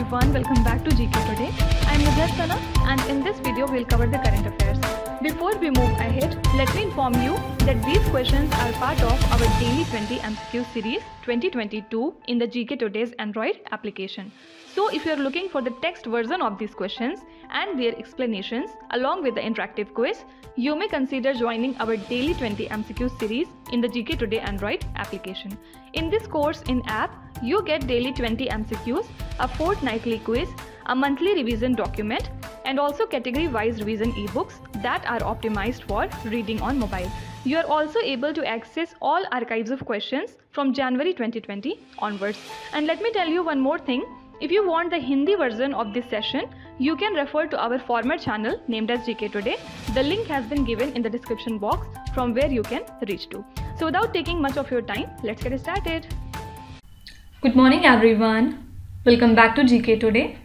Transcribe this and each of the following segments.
everyone, welcome back to GK Today. I am Haryana and in this video we'll cover the current affairs. Before we move ahead, let me inform you that these questions are part of our daily 20 MCQ series 2022 in the GK Today's Android application. So if you are looking for the text version of these questions and their explanations along with the interactive quiz, you may consider joining our daily 20 MCQ series in the GK Today Android application. In this course in app, you get daily 20 MCQs, a fortnightly quiz, a monthly revision document, and also category-wise revision e-books that are optimized for reading on mobile. You are also able to access all archives of questions from January 2020 onwards. And let me tell you one more thing. If you want the Hindi version of this session, you can refer to our former channel named as GK Today. The link has been given in the description box from where you can reach to. So without taking much of your time, let's get started. Good morning everyone. Welcome back to GK Today.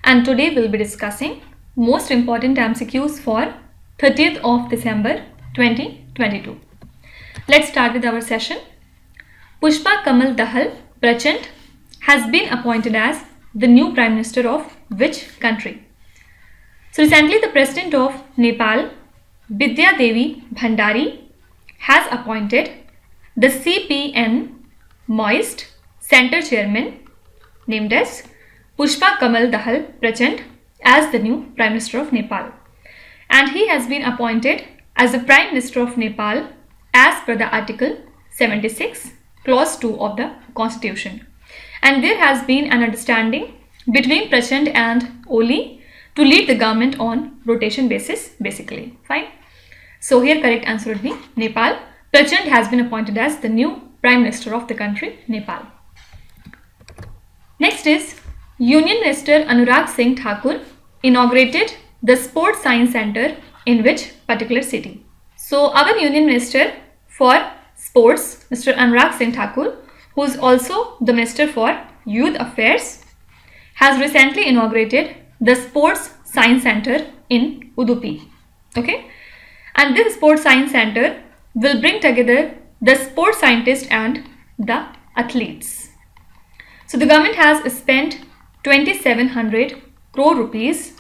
And today we'll be discussing most important MCQs for 30th of December 2022. Let's start with our session. Pushpa Kamal Dahal Prachand has been appointed as the new Prime Minister of which country? So recently the President of Nepal, Bidya Devi Bhandari, has appointed the CPN Moist Center Chairman named as Pushpa Kamal Dahal Prachand as the new Prime Minister of Nepal. And he has been appointed as the Prime Minister of Nepal as per the Article 76, Clause 2 of the Constitution. And there has been an understanding between Prachand and Oli to lead the government on rotation basis basically. Fine. So here correct answer would be Nepal. Prachand has been appointed as the new Prime Minister of the country Nepal. Next is Union Minister Anurag Singh Thakur inaugurated the Sports Science Center in which particular city? So our Union Minister for Sports, Mr. Anurag Singh Thakur, who is also the Minister for Youth Affairs, has recently inaugurated the Sports Science Center in Udupi. Okay, and this Sports Science Center will bring together the sports scientists and the athletes. So the government has spent 2,700 crore rupees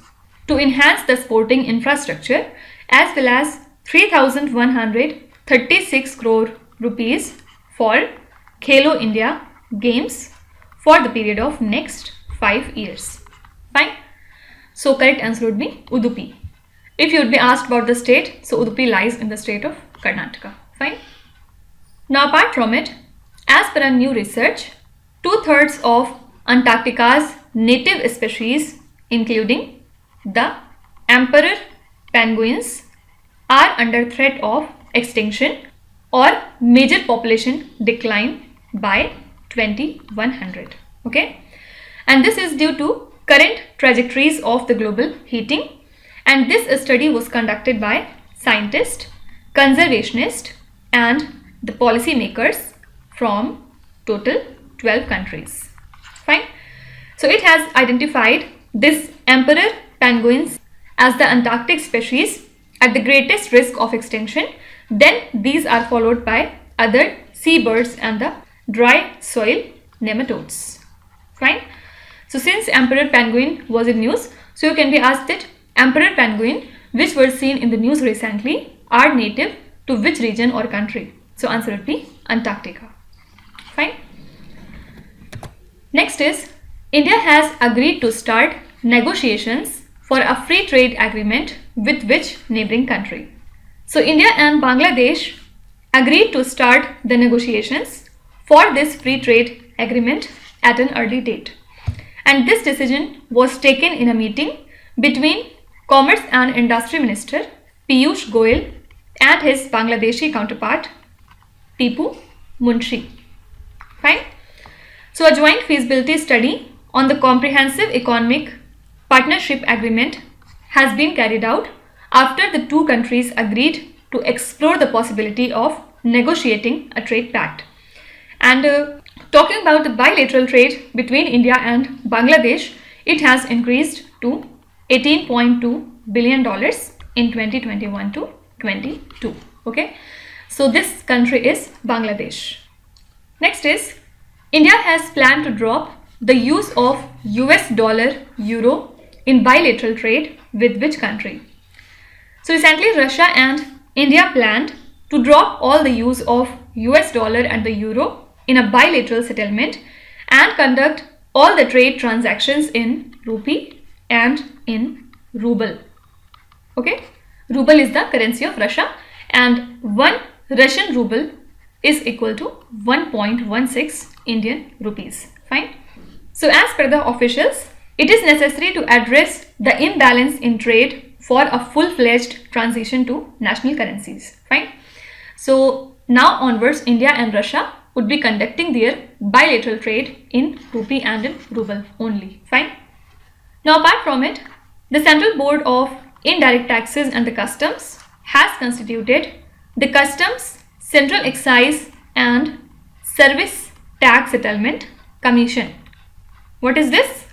to enhance the sporting infrastructure as well as 3,136 crore rupees for Khelo India Games for the period of next 5 years. Fine. So correct answer would be Udupi. If you would be asked about the state, so Udupi lies in the state of Karnataka. Fine. Now apart from it, as per a new research, 2/3 of Antarctica's native species, including the emperor penguins, are under threat of extinction or major population decline by 2100. Okay, and this is due to current trajectories of the global heating, and this study was conducted by scientists, conservationists and the policy makers from total 12 countries. Fine. So it has identified this emperor penguins as the Antarctic species at the greatest risk of extinction. Then these are followed by other seabirds and the dry soil nematodes. Fine. So since emperor penguin was in news, so you can be asked that emperor penguin which were seen in the news recently are native to which region or country? So answer would be Antarctica. Fine. Next is India has agreed to start negotiations for a free trade agreement with which neighboring country? So India and Bangladesh agreed to start the negotiations for this free trade agreement at an early date. And this decision was taken in a meeting between Commerce and Industry Minister Piyush Goyal and his Bangladeshi counterpart Tipu Munshi. Fine. So a joint feasibility study on the Comprehensive Economic Partnership Agreement has been carried out after the two countries agreed to explore the possibility of negotiating a trade pact. And talking about the bilateral trade between India and Bangladesh, it has increased to $18.2 billion in 2021 to 22. Okay, so this country is Bangladesh. Next is India has planned to drop the use of US dollar euro in bilateral trade with which country? So recently Russia and India planned to drop all the use of US dollar and the euro in a bilateral settlement and conduct all the trade transactions in rupee and in ruble. Okay, ruble is the currency of Russia and 1 Russian ruble is equal to 1.16 Indian rupees. Fine. So as per the officials, it is necessary to address the imbalance in trade for a full-fledged transition to national currencies. Fine. So now onwards, India and Russia would be conducting their bilateral trade in rupee and in ruble only. Fine. Now apart from it, the Central Board of Indirect Taxes and the Customs has constituted the Customs, Central Excise and Service Tax Settlement Commission. What is this?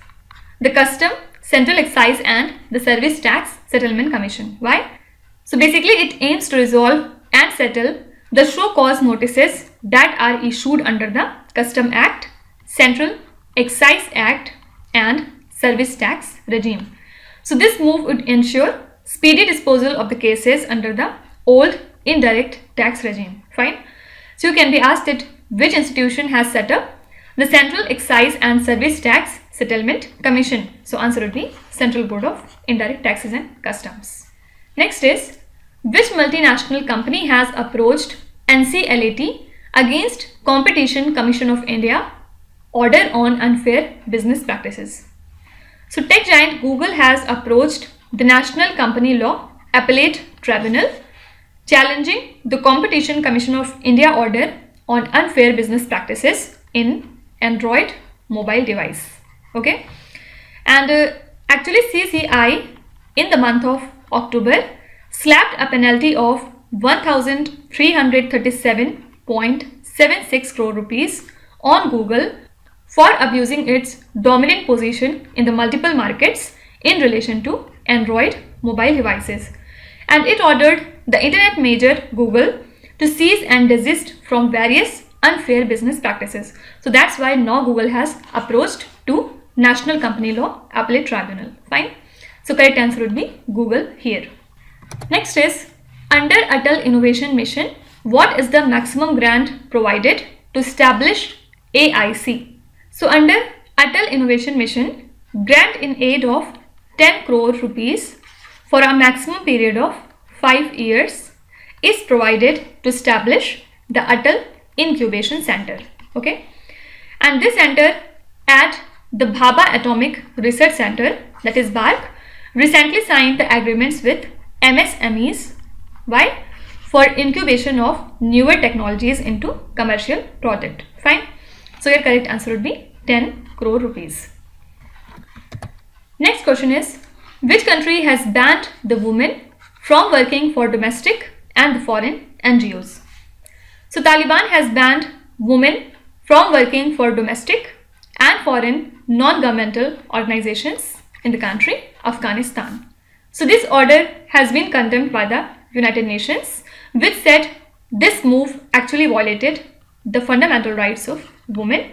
The Custom, Central Excise and the Service Tax Settlement Commission. Why? So basically it aims to resolve and settle the show cause notices that are issued under the Custom Act, Central Excise Act and Service Tax regime. So this move would ensure speedy disposal of the cases under the old indirect tax regime. Fine. So you can be asked that which institution has set up the Central Excise and Service Tax Settlement Commission. So answer would be Central Board of Indirect Taxes and Customs. Next is, which multinational company has approached NCLAT against Competition Commission of India order on unfair business practices? So tech giant Google has approached the National Company Law Appellate Tribunal challenging the Competition Commission of India order on unfair business practices in Android mobile device. Okay, and actually CCI in the month of October slapped a penalty of 1,337.76 crore rupees on Google for abusing its dominant position in the multiple markets in relation to Android mobile devices. And it ordered the internet major Google to cease and desist from various unfair business practices. So that's why now Google has approached to National Company Law Appellate Tribunal. Fine. So correct answer would be Google here. Next is, under Atal Innovation Mission, what is the maximum grant provided to establish AIC? So under Atal Innovation Mission, grant in aid of 10 crore rupees for a maximum period of 5 years is provided to establish the Atal Incubation Center. Okay, and this center at the Bhabha Atomic Research Center, that is BARC, recently signed the agreements with MSMEs. Why? For incubation of newer technologies into commercial product. Fine. So your correct answer would be 10 crore rupees. Next question is, which country has banned the women from working for domestic and foreign NGOs? So Taliban has banned women from working for domestic and foreign non-governmental organizations in the country Afghanistan. So this order has been condemned by the United Nations, which said this move actually violated the fundamental rights of women,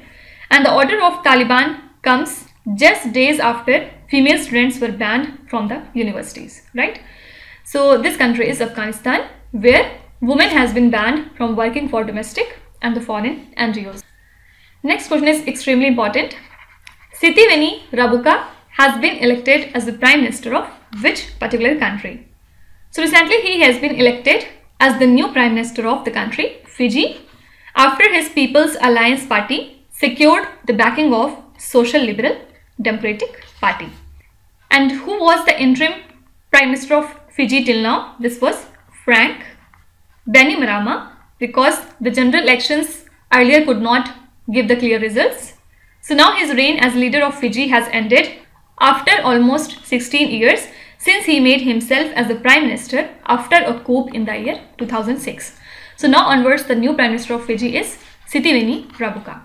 and the order of Taliban comes just days after female students were banned from the universities, right? So this country is Afghanistan, where women has been banned from working for domestic and the foreign NGOs. Next question is extremely important. Sitiveni Rabuka has been elected as the Prime Minister of which particular country? So recently he has been elected as the new Prime Minister of the country Fiji after his People's Alliance Party secured the backing of Social Liberal Democratic Party. And who was the interim Prime Minister of Fiji till now? This was Frank Bainimarama, because the general elections earlier could not give the clear results. So now his reign as leader of Fiji has ended after almost 16 years since he made himself as the Prime Minister after a coup in the year 2006. So now onwards the new Prime Minister of Fiji is Sitiveni Rabuka.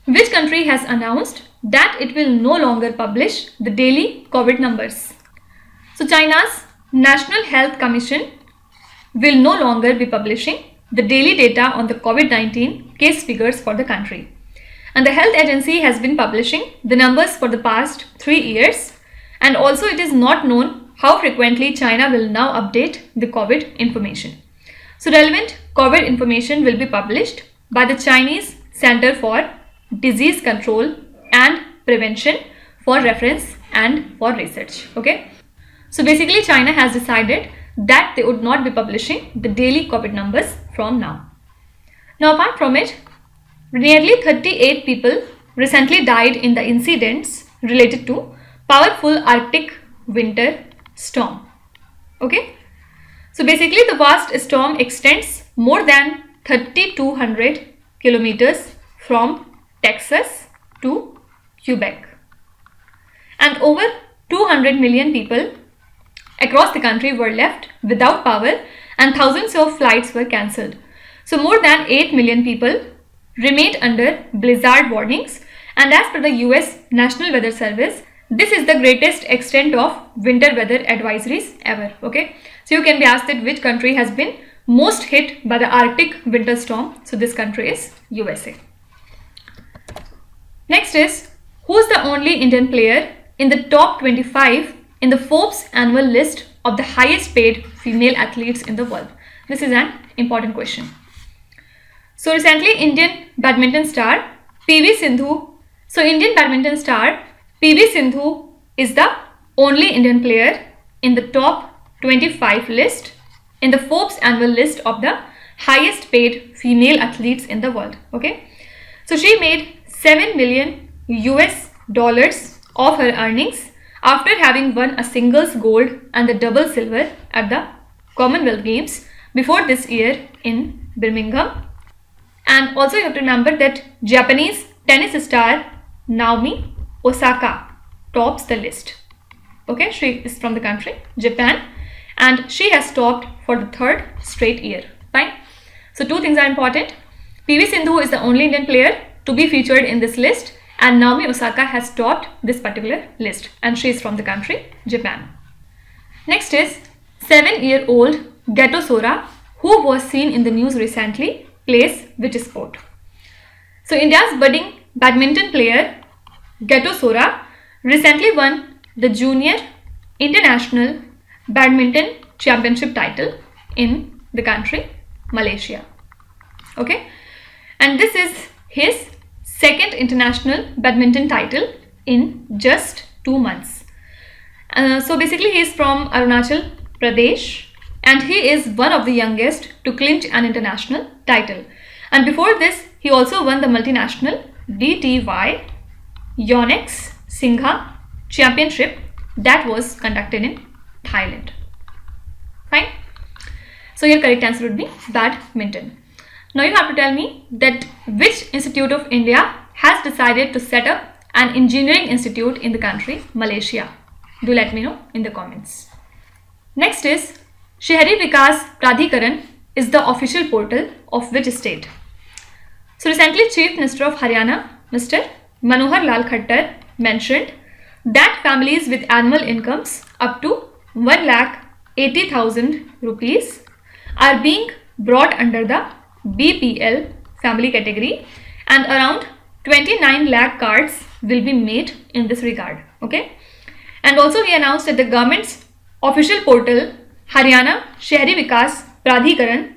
Which country has announced that it will no longer publish the daily COVID numbers? So China's National Health Commission will no longer be publishing the daily data on the COVID-19 case figures for the country. And the health agency has been publishing the numbers for the past 3 years, and also it is not known how frequently China will now update the COVID information. So relevant COVID information will be published by the Chinese Center for Disease Control and Prevention for reference and for research. Okay. So basically China has decided that they would not be publishing the daily COVID numbers from now. Now apart from it, nearly 38 people recently died in the incidents related to powerful Arctic winter storm. Okay. So basically the vast storm extends more than 3,200 kilometers from Texas to Quebec. And over 200 million people across the country were left without power and thousands of flights were cancelled. So more than 8 million people remained under blizzard warnings, and as per the US National Weather Service, this is the greatest extent of winter weather advisories ever. Okay, so you can be asked that which country has been most hit by the Arctic winter storm. So this country is USA. Next is, who is the only Indian player in the top 25 in the Forbes annual list of the highest paid female athletes in the world? This is an important question. So recently Indian badminton star PV Sindhu. So Indian badminton star PV Sindhu is the only Indian player in the top 25 list in the Forbes annual list of the highest paid female athletes in the world. Okay. So she made $7 million of her earnings after having won a singles gold and the double silver at the Commonwealth Games before this year in Birmingham. And also you have to remember that Japanese tennis star Naomi Osaka tops the list. Okay, she is from the country Japan and she has topped for the 3rd straight year. Fine. So two things are important. PV Sindhu is the only Indian player to be featured in this list, and Naomi Osaka has topped this particular list and she is from the country Japan. Next is 7-year-old Gato Sora, who was seen in the news recently, plays which sport? So India's budding badminton player Gato Sora recently won the Junior International Badminton Championship title in the country Malaysia. Okay, and this is his 2nd international badminton title in just 2 months. So basically he is from Arunachal Pradesh and he is one of the youngest to clinch an international title. And before this he also won the multinational DTY Yonex Singha Championship that was conducted in Thailand. Fine. So your correct answer would be badminton. Now you have to tell me that which institute of India has decided to set up an engineering institute in the country Malaysia. Do let me know in the comments. Next is, Shahari Vikas Pradhikaran is the official portal of which state? So recently Chief Minister of Haryana, Mr. Manohar Lal Khattar, mentioned that families with annual incomes up to 1,80,000 rupees are being brought under the BPL family category and around 29 lakh cards will be made in this regard. Okay, and also he announced that the government's official portal Haryana Shahari Vikas Pradhikaran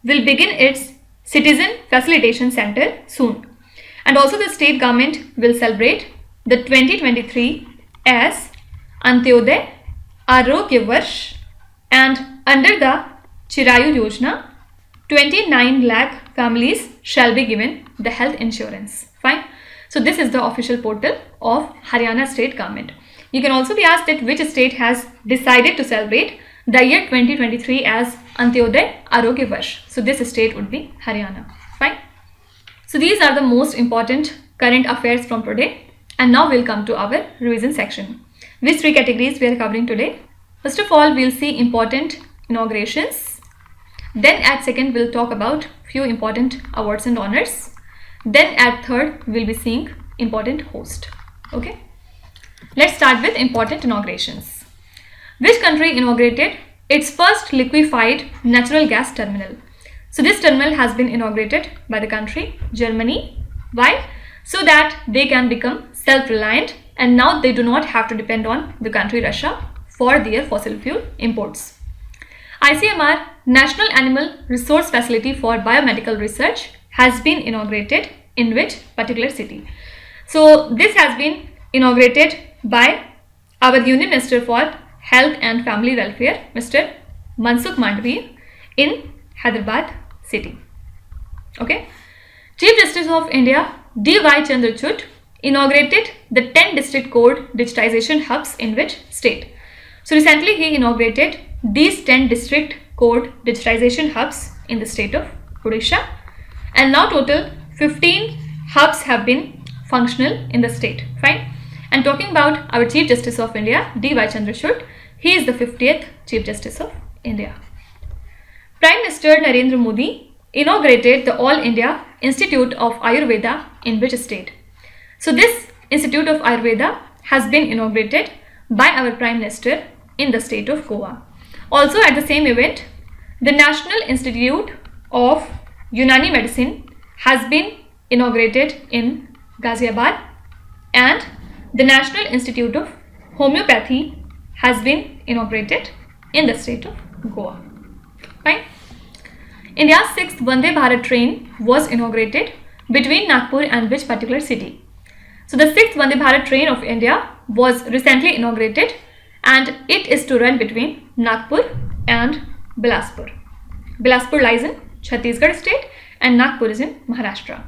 will begin its Citizen Facilitation Center soon, and also the state government will celebrate the 2023 as Antyodaya Arogya Varsh, and under the Chirayu Yojana 29 lakh families shall be given the health insurance. Fine. So this is the official portal of Haryana state government. You can also be asked that which state has decided to celebrate the year 2023 as Antyodaya Arogya Varsh. So this state would be Haryana. Fine. So these are the most important current affairs from today, and now we'll come to our revision section. Which 3 categories we are covering today? First of all, we'll see important inaugurations. Then at second, we'll talk about few important awards and honors. Then at third, we'll be seeing important host. Okay. Let's start with important inaugurations. Which country inaugurated its first liquefied natural gas terminal? So this terminal has been inaugurated by the country Germany. Why? so that they can become self-reliant, and now they do not have to depend on the country Russia for their fossil fuel imports. ICMR, National Animal Resource Facility for Biomedical Research, has been inaugurated in which particular city? So this has been inaugurated by our Union Minister for Health and Family Welfare, Mr. Mansukh Mandvi, in Hyderabad city. Okay. Chief Justice of India D.Y. Chandrachud inaugurated the 10 district code digitization hubs in which state? So recently he inaugurated these 10 district code digitization hubs in the state of Odisha, and now total 15 hubs have been functional in the state. Fine. And talking about our Chief Justice of India D.Y. Chandrachud, he is the 50th Chief Justice of India. Prime Minister Narendra Modi inaugurated the All India Institute of Ayurveda in which state? So this Institute of Ayurveda has been inaugurated by our Prime Minister in the state of Goa. Also at the same event, the National Institute of Unani Medicine has been inaugurated in Ghaziabad, and the National Institute of Homeopathy has been inaugurated in the state of Goa. Fine. India's 6th Vande Bharat train was inaugurated between Nagpur and which particular city? So the 6th Vande Bharat train of India was recently inaugurated, and it is to run between Nagpur and Bilaspur. Bilaspur lies in Chhattisgarh state and Nagpur is in Maharashtra.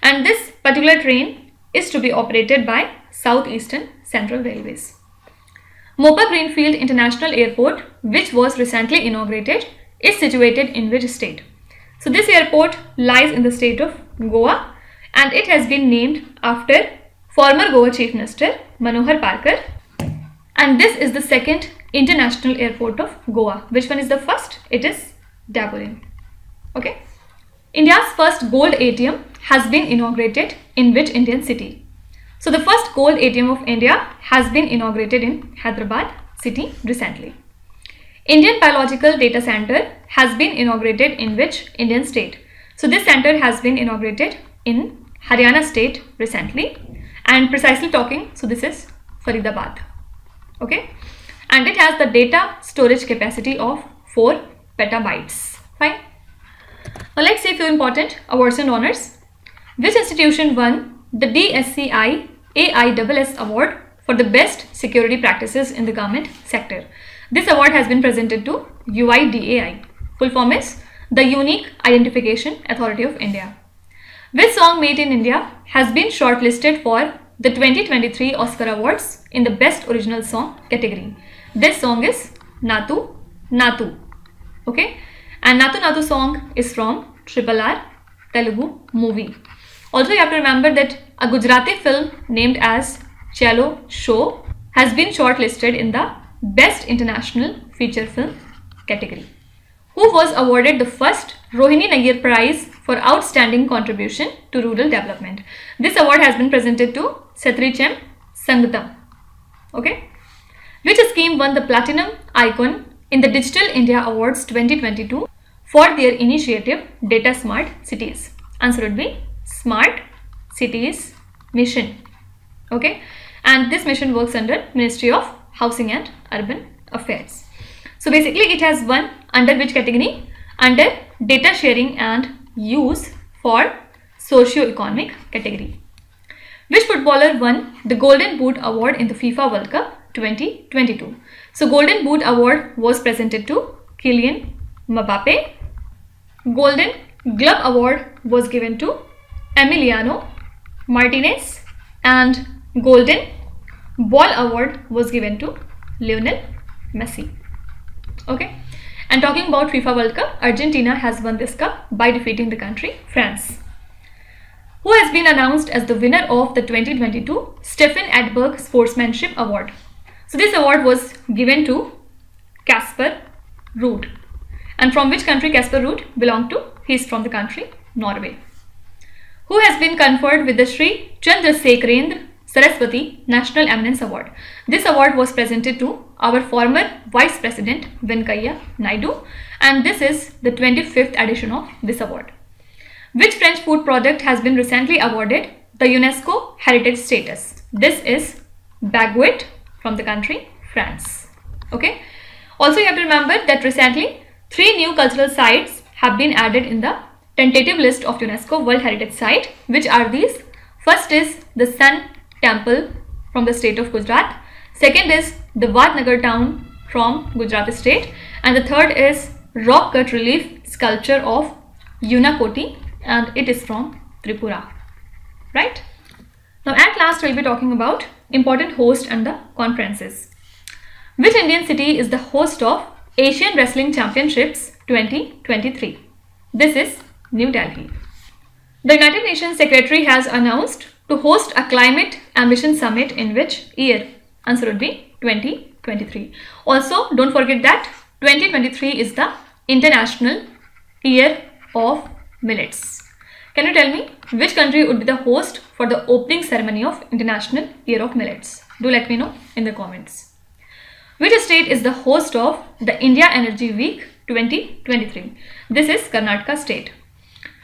And this particular train is to be operated by Southeastern Central Railways. Mopa Greenfield International Airport, which was recently inaugurated, is situated in which state? So this airport lies in the state of Goa, and it has been named after former Goa Chief Minister Manohar Parkar, and this is the second international airport of Goa. Which one is the first? It is Daborin. Okay. India's first gold ATM has been inaugurated in which Indian city? So the first gold ATM of India has been inaugurated in Hyderabad city recently. Indian Biological Data Center has been inaugurated in which Indian state? So this center has been inaugurated in Haryana state recently, and precisely talking, so this is Faridabad. Okay, and it has the data storage capacity of 4 petabytes. Fine. Now let's see a few important awards and honors. Which institution won the DSCI AISS award for the best security practices in the government sector? This award has been presented to UIDAI. Full form is the Unique Identification Authority of India. Which song made in India has been shortlisted for the 2023 Oscar Awards in the Best Original Song category? This song is Natu Natu. Okay, and Natu Natu song is from RRR Telugu movie. Also you have to remember that a Gujarati film named as Chalo Show has been shortlisted in the Best International Feature Film category. Who was awarded the first Rohini Nayyar Prize for Outstanding Contribution to Rural Development? This award has been presented to Satrichem Sangatam. Okay. Which scheme won the Platinum Icon in the Digital India Awards 2022 for their initiative Data Smart Cities? Answer would be Smart Cities Mission. Okay. And this mission works under Ministry of Housing and Urban Affairs. So basically it has won under which category? Under data sharing and use for socio-economic category. Which footballer won the Golden Boot Award in the FIFA World Cup 2022? So Golden Boot Award was presented to Kylian Mbappe. Golden Glove Award was given to Emiliano Martinez, and Golden Ball Award was given to Lionel Messi. Okay, and talking about FIFA World Cup, Argentina has won this cup by defeating the country France. Who has been announced as the winner of the 2022 Stefan Edberg Sportsmanship Award? So this award was given to Kasper Ruud. And from which country Kasper Ruud belonged to? He is from the country Norway. Who has been conferred with the Sri Chandrasekharendra Saraswati National Eminence Award? This award was presented to our former Vice President Venkaiah Naidu, and this is the 25th edition of this award. Which French food product has been recently awarded the UNESCO heritage status? This is Baguette from the country France. Okay. Also, you have to remember that recently 3 new cultural sites have been added in the tentative list of UNESCO World Heritage Site. Which are these? First is the Sun Temple from the state of Gujarat. Second is the Vadnagar town from Gujarat state. And the third is rock cut relief sculpture of Unakoti, and it is from Tripura. Right? Now at last we'll be talking about important host and the conferences. Which Indian city is the host of Asian Wrestling Championships 2023? This is New Delhi. The United Nations Secretary has announced to host a Climate Ambition Summit in which year? Answer would be 2023. Also, don't forget that 2023 is the International Year of Millets. Can you tell me which country would be the host for the opening ceremony of International Year of Millets? Do let me know in the comments. Which state is the host of the India Energy Week 2023? This is Karnataka state.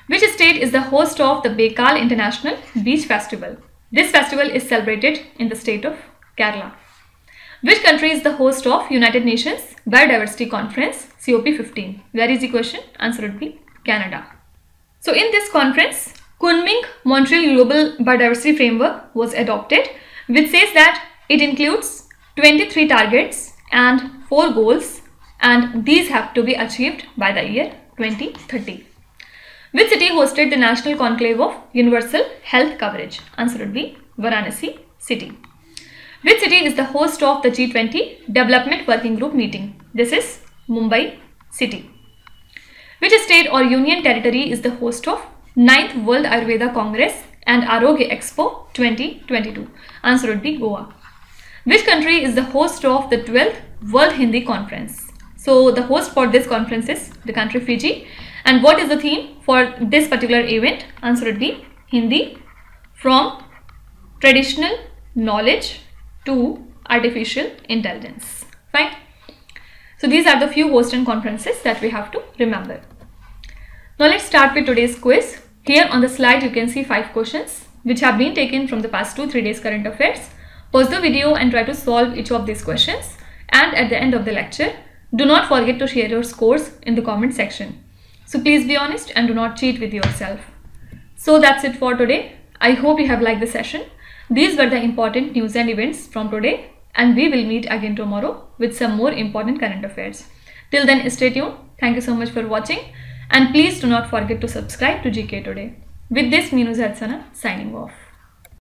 Which state is the host of the Bekal International Beach Festival? This festival is celebrated in the state of Kerala. Which country is the host of United Nations Biodiversity Conference COP15? Where is the question? Answer would be Canada. So in this conference, Kunming Montreal Global Biodiversity Framework was adopted, which says that it includes 23 targets and 4 goals, and these have to be achieved by the year 2030. Which city hosted the National Conclave of Universal Health Coverage? Answer would be Varanasi city. Which city is the host of the G20 Development Working Group meeting? This is Mumbai city. Which state or union territory is the host of 9th World Ayurveda Congress and Arogya Expo 2022? Answer would be Goa. Which country is the host of the 12th World Hindi Conference? So the host for this conference is the country Fiji. And what is the theme for this particular event? Answer would be Hindi from traditional knowledge to artificial intelligence. Fine. So these are the few hosts and conferences that we have to remember. Now let's start with today's quiz. Here on the slide you can see 5 questions which have been taken from the past 2-3 days current affairs. Pause the video and try to solve each of these questions. And at the end of the lecture, do not forget to share your scores in the comment section. So please be honest and do not cheat with yourself. So that's it for today. I hope you have liked the session. These were the important news and events from today, and we will meet again tomorrow with some more important current affairs. Till then, stay tuned. Thank you so much for watching, and please do not forget to subscribe to GK Today. With this, Meenu Zadsana signing off.